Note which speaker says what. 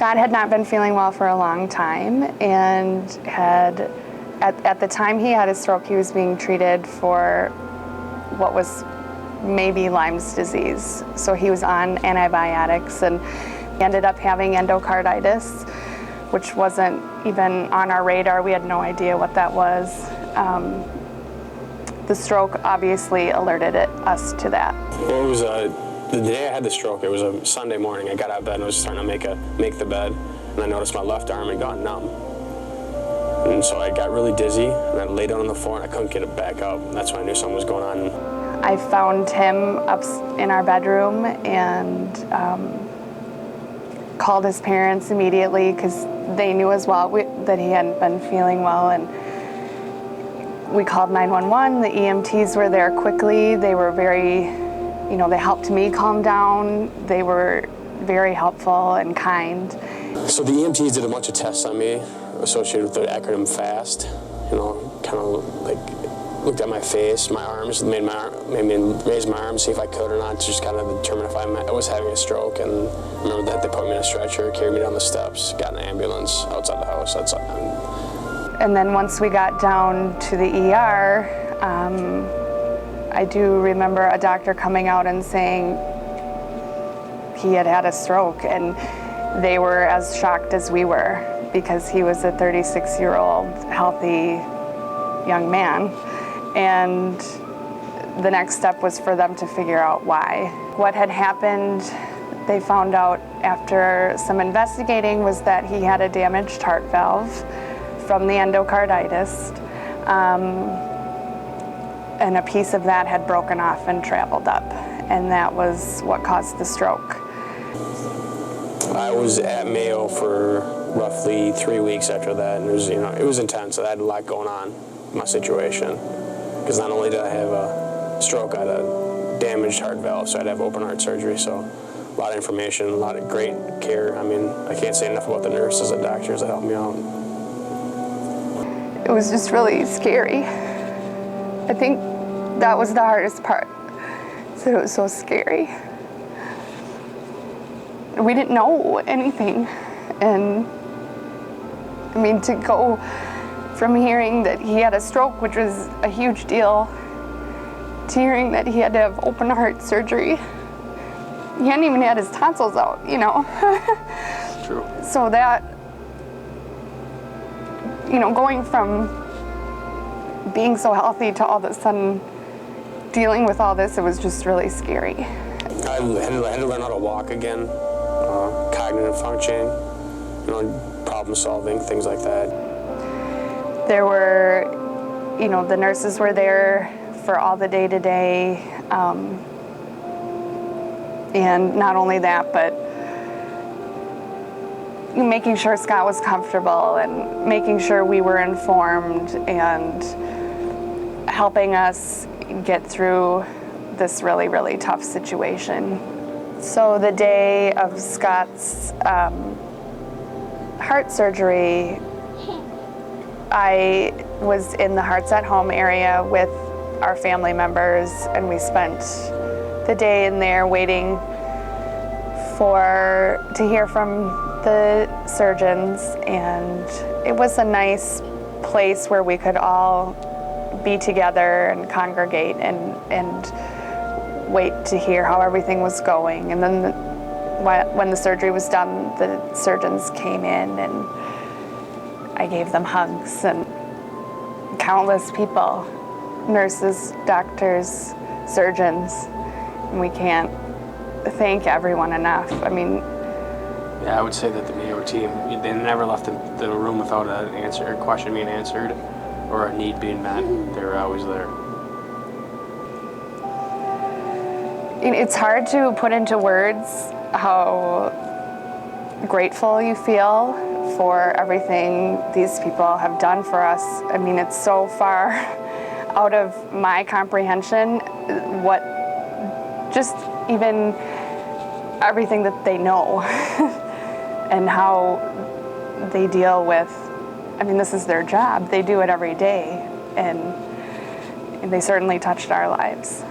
Speaker 1: Scott had not been feeling well for a long time, and at the time he had his stroke, he was being treated for what was maybe Lyme's disease. So he was on antibiotics, and he ended up having endocarditis, which wasn't even on our radar. We had no idea what that was. The stroke obviously alerted us to that.
Speaker 2: Well, it was the day I had the stroke. It was a Sunday morning. I got out of bed and was starting to make the bed, and I noticed my left arm had gone numb. And so I got really dizzy, and I lay down on the floor, and I couldn't get it back up. And that's when I knew something was going on.
Speaker 1: I found him up in our bedroom and called his parents immediately because they knew as well that he hadn't been feeling well. And we called 911. The EMTs were there quickly. They were very, they helped me calm down. They were very helpful and kind.
Speaker 2: So the EMTs did a bunch of tests on me associated with the acronym FAST. Kind of like looked at my face, my arms, made me raise my arms, see if I could or not, to just kind of determine if I was having a stroke. And I remember that they put me in a stretcher, carried me down the steps, got in an ambulance outside the house.
Speaker 1: And then once we got down to the ER, I do remember a doctor coming out and saying he had had a stroke, and they were as shocked as we were because he was a 36-year-old healthy young man. And the next step was for them to figure out why. What had happened, they found out after some investigating, was that he had a damaged heart valve from the endocarditis, and a piece of that had broken off and traveled up, and that was what caused the stroke.
Speaker 2: I was at Mayo for roughly 3 weeks after that, and it was intense. I had a lot going on in my situation, because not only did I have a stroke, I had a damaged heart valve, so I had to have open heart surgery. So a lot of information, a lot of great care. I mean, I can't say enough about the nurses and doctors that helped me out.
Speaker 1: It was just really scary. I think that was the hardest part. So it was so scary. We didn't know anything. And I mean, to go from hearing that he had a stroke, which was a huge deal, to hearing that he had to have open heart surgery. He hadn't even had his tonsils out,
Speaker 2: True.
Speaker 1: So that, going from being so healthy to all of a sudden dealing with all this, it was just really scary.
Speaker 2: I had to learn how to walk again, cognitive functioning, problem solving, things like that.
Speaker 1: There were, the nurses were there for all the day-to-day, and not only that, but making sure Scott was comfortable and making sure we were informed and helping us get through this really, really tough situation. So the day of Scott's heart surgery, I was in the Hearts at Home area with our family members, and we spent the day in there waiting to hear from the surgeons, and it was a nice place where we could all be together and congregate and wait to hear how everything was going. And then when the surgery was done, the surgeons came in and I gave them hugs, and countless people, nurses, doctors, surgeons, and we can't thank everyone enough. I mean,
Speaker 3: yeah, I would say that the Mayo team, they never left the room without an answer, a question being answered, or a need being met. They were always there.
Speaker 1: It's hard to put into words how grateful you feel for everything these people have done for us. I mean, it's so far out of my comprehension, just even everything that they know and how they deal with, this is their job. They do it every day, and they certainly touched our lives.